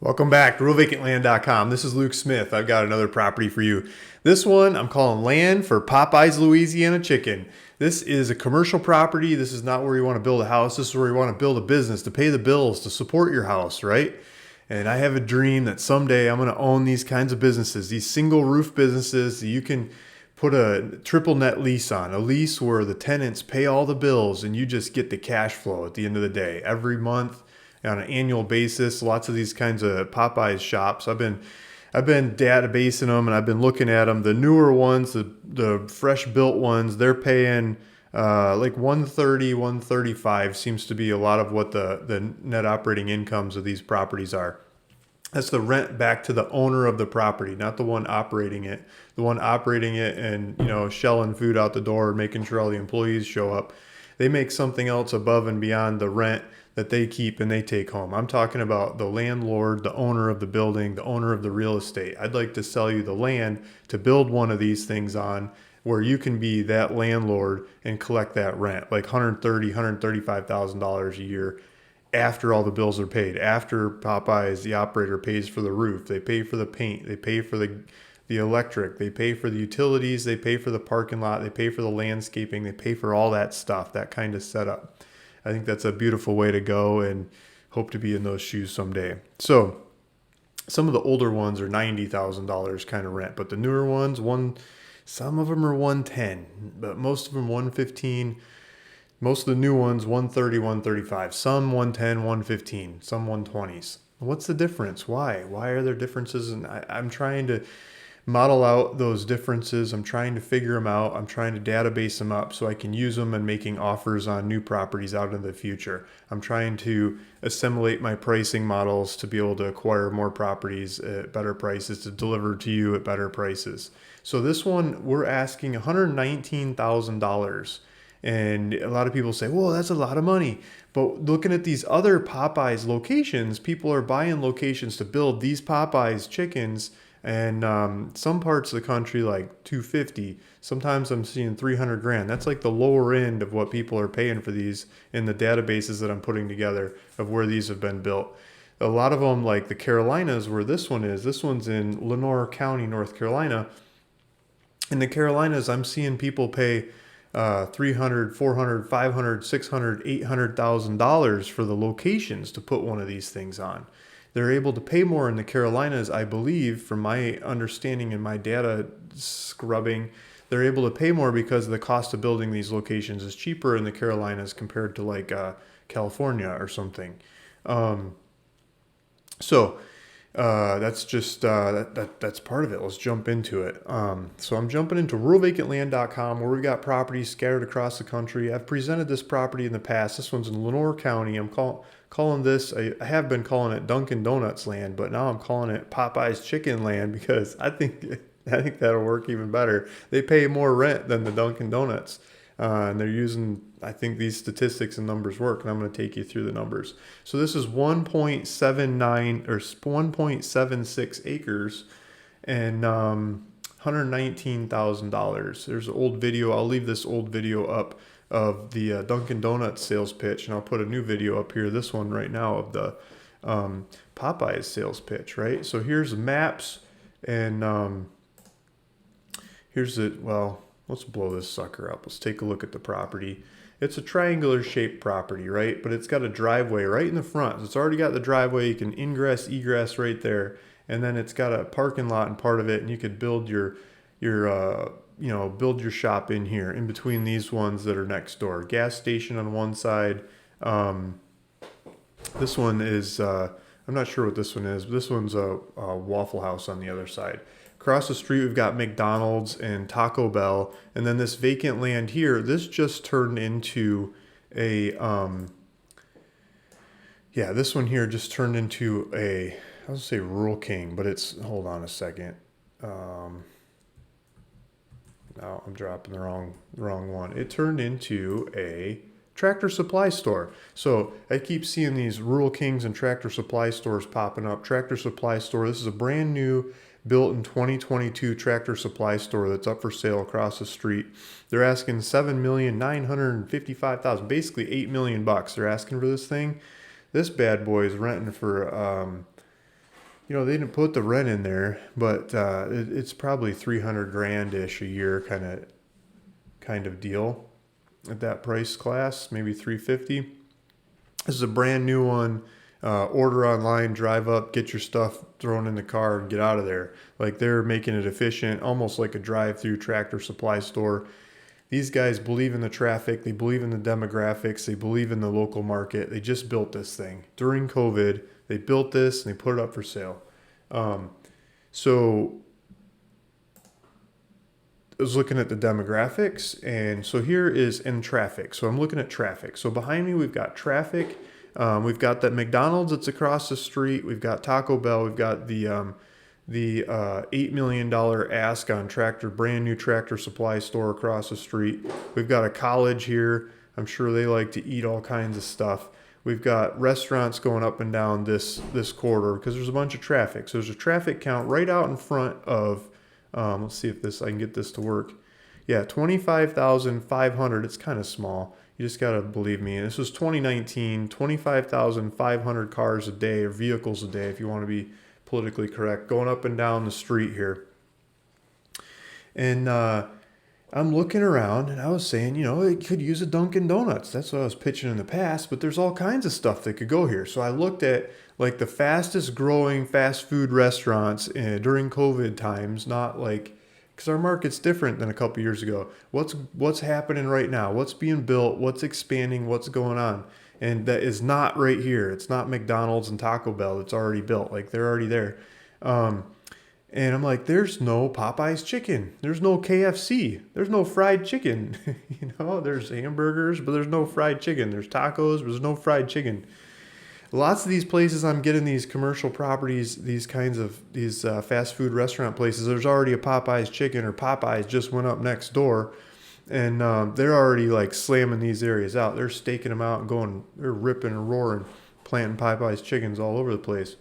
Welcome back to RealVacantLand.com. This is Luke Smith. I've got another property for you. This one I'm calling Land for Popeye's Louisiana Chicken. This is a commercial property. This is not where you want to build a house. This is where you want to build a business to pay the bills, to support your house, right? And I have a dream that someday I'm going to own these kinds of businesses, these single roof businesses that you can put a triple net lease on, a lease where the tenants pay all the bills and you just get the cash flow at the end of the day every month on an annual basis. Lots of these kinds of Popeyes shops. I've been databasing them and I've been looking at them. The newer ones, the fresh built ones, they're paying like 130, 135 seems to be a lot of what the net operating incomes of these properties are. That's the rent back to the owner of the property, not the one operating it. The one operating it and, shelling food out the door and making sure all the employees show up. They make something else above and beyond the rent that they keep and they take home. I'm talking about the landlord, the owner of the building, the owner of the real estate. I'd like to sell you the land to build one of these things on where you can be that landlord and collect that rent, like $130,000, $135,000 a year after all the bills are paid, after Popeyes, the operator, pays for the roof, they pay for the paint, they pay for the electric, they pay for the utilities, they pay for the parking lot, they pay for the landscaping, they pay for all that stuff, that kind of setup. I think that's a beautiful way to go and hope to be in those shoes someday. So some of the older ones are $90,000 kind of rent, but the newer ones, some of them are 110, but most of them 115. Most of the new ones, 130, 135, some 110, 115, some 120s. What's the difference? Why? Why are there differences? And I'm trying to model out those differences. I'm trying to figure them out. I'm trying to database them up so I can use them in making offers on new properties out in the future. I'm trying to assimilate my pricing models to be able to acquire more properties at better prices, to deliver to you at better prices. So this one, we're asking $119,000. And a lot of people say, well, that's a lot of money. But looking at these other Popeyes locations, people are buying locations to build these Popeyes chickens. And some parts of the country, like 250. Sometimes I'm seeing 300 grand. That's like the lower end of what people are paying for these in the databases that I'm putting together of where these have been built. A lot of them, like the Carolinas, where this one is. This one's in Lenoir County, North Carolina. In the Carolinas, I'm seeing people pay 300, 400, 500, 600, $800,000 for the locations to put one of these things on. They're able to pay more in the Carolinas, I believe, from my understanding and my data scrubbing. They're able to pay more because the cost of building these locations is cheaper in the Carolinas compared to like California or something. Um, so that's just that's part of it. Let's jump into it. So I'm jumping into RealVacantLand.com, where we've got properties scattered across the country. I've presented this property in the past. This one's in Lenoir County. I'm calling this. I have been calling it Dunkin' Donuts Land, but now I'm calling it Popeye's Chicken Land because I think that'll work even better. They pay more rent than the Dunkin' Donuts. And they're using, I think these statistics and numbers work, and I'm going to take you through the numbers. So this is 1.79 or 1.76 acres and $119,000. There's an old video. I'll leave this old video up of the Dunkin' Donuts sales pitch, and I'll put a new video up here, this one right now, of the Popeyes sales pitch, right? So here's the maps, and here's let's blow this sucker up. Let's take a look at the property. It's a triangular shaped property, right? But it's got a driveway right in the front. So it's already got the driveway. You can ingress, egress right there. And then it's got a parking lot in part of it. And you could build your build your shop in here, in between these ones that are next door. Gas station on one side. This one is, I'm not sure what this one is, but this one's a Waffle House on the other side. Across the street, we've got McDonald's and Taco Bell. And then this vacant land here, this just turned into this one here just turned into I was going to say Rural King, but hold on a second. No, I'm dropping the wrong one. It turned into a Tractor Supply store. So I keep seeing these Rural Kings and Tractor Supply stores popping up. Tractor Supply store. This is a brand new, built in 2022 Tractor Supply store that's up for sale across the street. They're asking $7,955,000, basically $8 million. They're asking for this thing. This bad boy is renting for they didn't put the rent in there, but it's probably 300 grand ish a year kind of deal at that price class, maybe 350. This is a brand new one. Order online, drive up, get your stuff thrown in the car, and get out of there. Like, they're making it efficient, almost like a drive-through Tractor Supply store. These guys believe in the traffic. They believe in the demographics. They believe in the local market. They just built this thing during COVID. They built this and they put it up for sale. So I was looking at the demographics, and so here is in traffic. So I'm looking at traffic. So behind me, we've got traffic. We've got that McDonald's that's across the street. We've got Taco Bell. We've got the $8 million ask on brand new Tractor Supply store across the street. We've got a college here. I'm sure they like to eat all kinds of stuff. We've got restaurants going up and down this corridor because there's a bunch of traffic. So there's a traffic count right out in front of, let's see if I can get this to work. Yeah, 25,500. It's kind of small. You just got to believe me. This was 2019, 25,500 cars a day, or vehicles a day, if you want to be politically correct, going up and down the street here. And I'm looking around, and I was saying, it could use a Dunkin' Donuts. That's what I was pitching in the past, but there's all kinds of stuff that could go here. So I looked at like the fastest growing fast food restaurants during COVID times, not like, because our market's different than a couple years ago. What's happening right now? What's being built? What's expanding? What's going on? And that is not right here. It's not McDonald's and Taco Bell that's already built. Like, they're already there. And I'm like, there's no Popeye's chicken. There's no KFC. There's no fried chicken. There's hamburgers, but there's no fried chicken. There's tacos, but there's no fried chicken. Lots of these places I'm getting these commercial properties, these fast food restaurant places, there's already a Popeye's chicken, or Popeyes just went up next door, and they're already like slamming these areas out. They're staking them out and they're ripping and roaring, planting Popeye's chickens all over the place.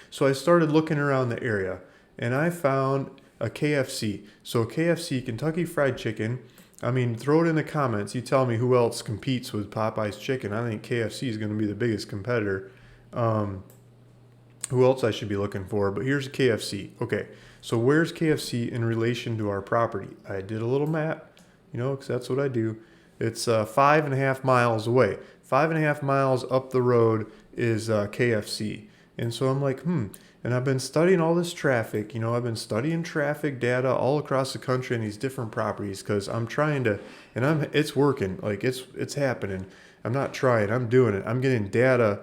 So I started looking around the area, and I found a KFC. So KFC, Kentucky Fried Chicken. I mean, throw it in the comments. You tell me who else competes with Popeye's chicken. I think KFC is going to be the biggest competitor. Who else I should be looking for? But here's KFC. Okay, so where's KFC in relation to our property? I did a little map, because that's what I do. It's 5.5 miles away. 5.5 miles up the road is KFC. And so I'm like, And I've been studying all this traffic. I've been studying traffic data all across the country in these different properties, because I'm trying to, and it's working. Like, it's happening. I'm not trying. I'm doing it. I'm getting data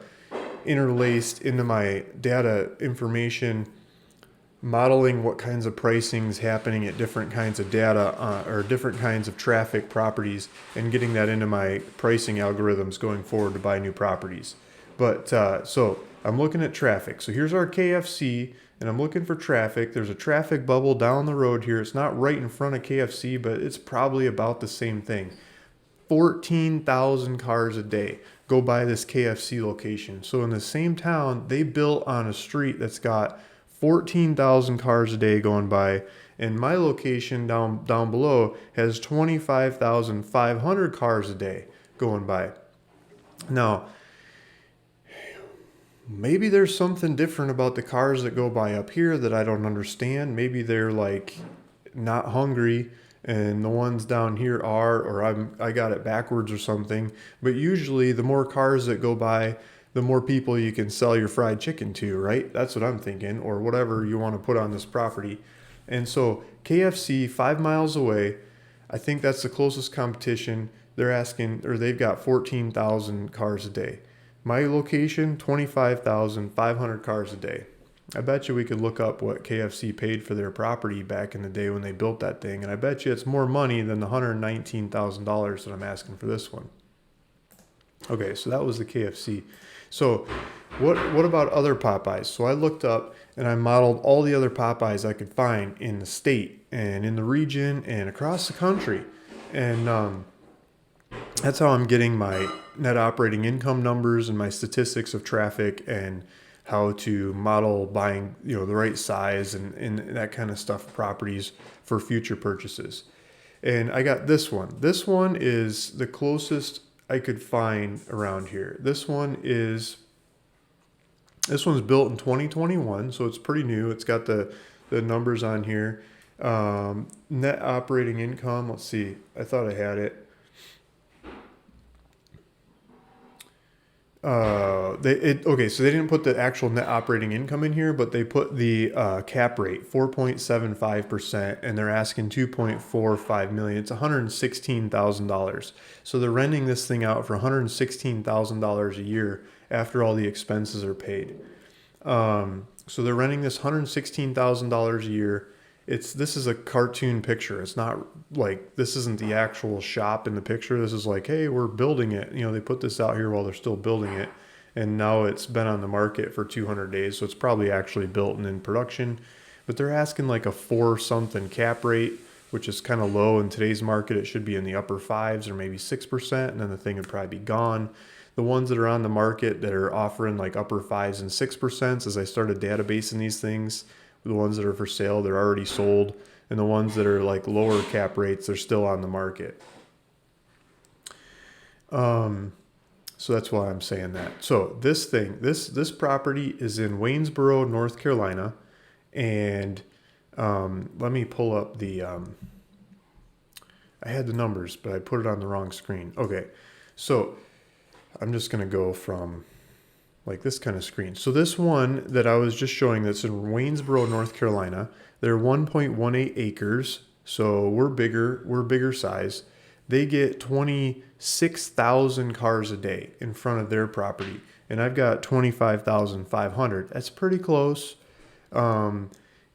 interlaced into my data information, modeling what kinds of pricing's happening at different kinds of data or different kinds of traffic properties, and getting that into my pricing algorithms going forward to buy new properties. But so I'm looking at traffic. So here's our KFC, and I'm looking for traffic. There's a traffic bubble down the road here. It's not right in front of KFC, but it's probably about the same thing. 14,000 cars a day go by this KFC location. So in the same town, they built on a street that's got 14,000 cars a day going by, and my location down below has 25,500 cars a day going by. Now, maybe there's something different about the cars that go by up here that I don't understand. Maybe they're like not hungry, and the ones down here are, or I got it backwards or something. But usually the more cars that go by, the more people you can sell your fried chicken to, right? That's what I'm thinking, or whatever you want to put on this property. And so KFC, 5 miles away, I think that's the closest competition. They're asking, or they've got 14,000 cars a day. My location, 25,500 cars a day. I bet you we could look up what KFC paid for their property back in the day when they built that thing, and I bet you it's more money than the $119,000 that I'm asking for this one. Okay, so that was the KFC. So what about other Popeyes? So I looked up and I modeled all the other Popeyes I could find in the state and in the region and across the country. And that's how I'm getting my net operating income numbers and my statistics of traffic and how to model buying, the right size and that kind of stuff, properties for future purchases. And I got this one. This one is the closest I could find around here. This one is This one's built in 2021, so it's pretty new. It's got the numbers on here. Net operating income, let's see. I thought I had it. Okay, so they didn't put the actual net operating income in here, but they put the cap rate 4.75%, and they're asking 2.45 million. It's $116,000. So they're renting this thing out for $116,000 a year after all the expenses are paid. So they're renting this $116,000 a year. This is a cartoon picture. It's not like, this isn't the actual shop in the picture. This is like, hey, we're building it. They put this out here while they're still building it, and now it's been on the market for 200 days, so it's probably actually built and in production. But they're asking like a 4 something cap rate, which is kind of low in today's market. It should be in the upper 5s or maybe 6%, and then the thing would probably be gone. The ones that are on the market that are offering like upper 5s and 6%, as I started databasing these things, the ones that are for sale, they're already sold. And the ones that are like lower cap rates, they're still on the market. So that's why I'm saying that. So this property is in Waynesboro, North Carolina. And let me pull up I had the numbers, but I put it on the wrong screen. Okay, so I'm just going to go from like this kind of screen. So this one that I was just showing, that's in Waynesboro, North Carolina, they're 1.18 acres. So we're bigger size. They get 26,000 cars a day in front of their property. And I've got 25,500. That's pretty close. In a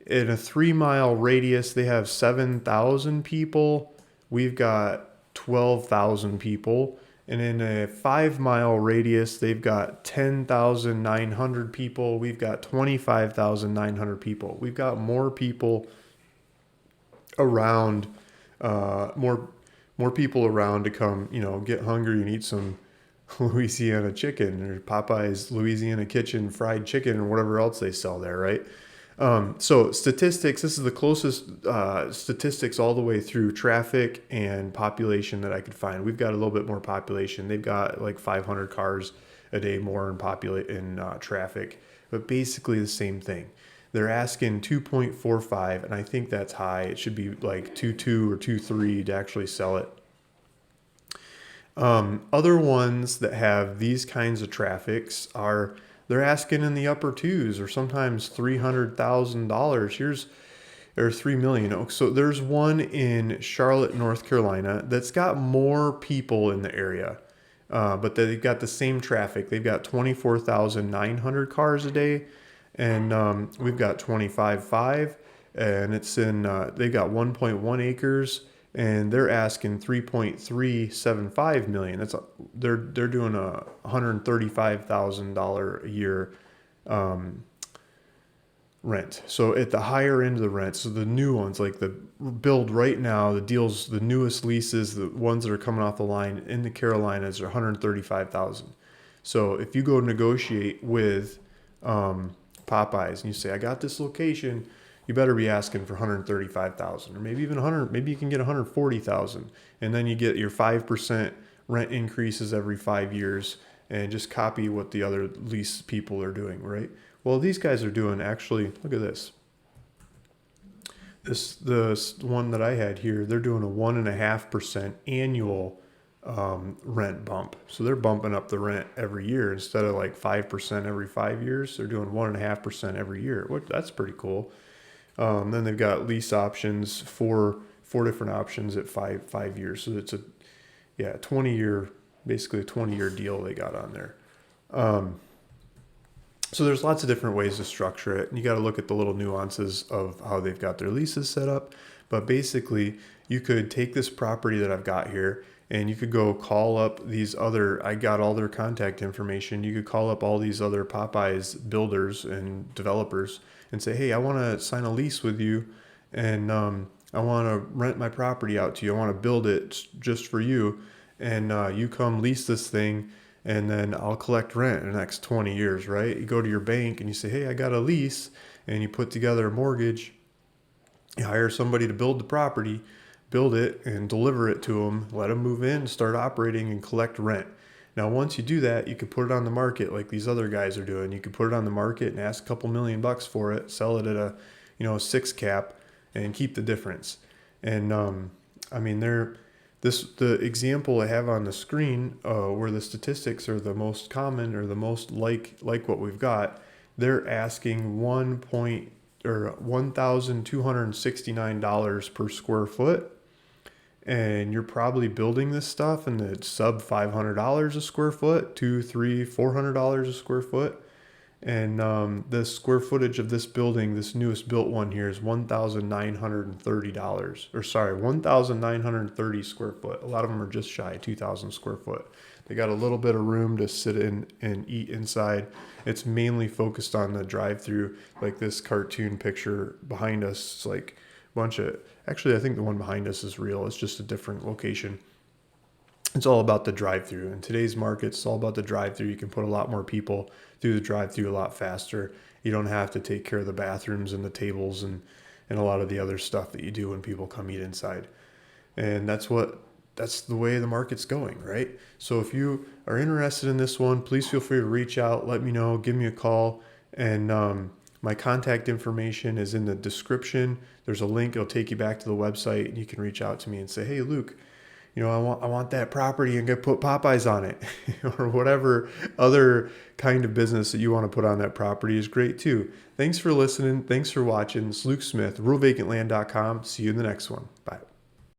3-mile radius, they have 7,000 people. We've got 12,000 people. And in a 5-mile radius, they've got 10,900 people. We've got 25,900 people. We've got more people around, more people around to come, get hungry and eat some Louisiana chicken or Popeye's Louisiana Kitchen fried chicken or whatever else they sell there, right? So statistics, this is the closest statistics all the way through traffic and population that I could find. We've got a little bit more population. They've got like 500 cars a day more in traffic, but basically the same thing. They're asking 2.45, and I think that's high. It should be like 2.2 or 2.3 to actually sell it. Other ones that have these kinds of traffics they're asking in the upper 2s or sometimes $300,000. Or $3 million. So there's one in Charlotte, North Carolina that's got more people in the area, but they've got the same traffic. They've got 24,900 cars a day, and we've got 25.5, and it's in. They've got 1.1 acres. And they're asking 3.375 million. They're doing a $135,000 a year rent. So at the higher end of the rent, so the new ones, like the build right now, the deals, the newest leases, the ones that are coming off the line in the Carolinas are 135,000. So if you go negotiate with Popeyes and you say, I got this location, you better be asking for 135,000 or maybe even 100, maybe you can get 140,000, and then you get your 5% rent increases every 5 years, and just copy what the other lease people are doing, right? Well, these guys are doing, actually, look at this. The one that I had here, they're doing a 1.5% annual rent bump. So they're bumping up the rent every year instead of like 5% every 5 years. They're doing 1.5% every year. That's pretty cool. Then they've got lease options, four different options at five years. So it's 20-year, basically a 20-year deal they got on there. So there's lots of different ways to structure it, and you got to look at the little nuances of how they've got their leases set up. But basically, you could take this property that I've got here, and you could go call up I got all their contact information. You could call up all these other Popeyes builders and developers and say, hey, I want to sign a lease with you, and I want to rent my property out to you. I want to build it just for you, and you come lease this thing, and then I'll collect rent in the next 20 years, right? You go to your bank and you say, hey, I got a lease, and you put together a mortgage. You hire somebody to build the property, build it, and deliver it to them, let them move in, start operating, and collect rent. Now, once you do that, you can put it on the market like these other guys are doing. You can put it on the market and ask a couple $1,000,000 for it, sell it at a, a 6 cap, and keep the difference. And I mean, the example I have on the screen, where the statistics are the most common or the most like what we've got, they're asking $1,269 per square foot, and you're probably building this stuff and it's sub $500 a square foot, $400 a square foot. And the square footage of this building, this newest built one here, is $1,930, or sorry, 1,930 square foot. A lot of them are just shy of 2,000 square foot. They got a little bit of room to sit in and eat inside. It's mainly focused on the drive-through, like this cartoon picture behind us. It's like a bunch of, actually, I think the one behind us is real. It's just a different location. It's all about the drive-through. In today's market, it's all about the drive-through. You can put a lot more people through the drive-through a lot faster. You don't have to take care of the bathrooms and the tables and a lot of the other stuff that you do when people come eat inside. And that's the way the market's going, right? So if you are interested in this one, please feel free to reach out. Let me know. Give me a call. And my contact information is in the description. There's a link. It'll take you back to the website, and you can reach out to me and say, hey, Luke, I want that property and get put Popeyes on it or whatever other kind of business that you want to put on that property is great too. Thanks for listening. Thanks for watching. It's Luke Smith, ruralvacantland.com. See you in the next one. Bye.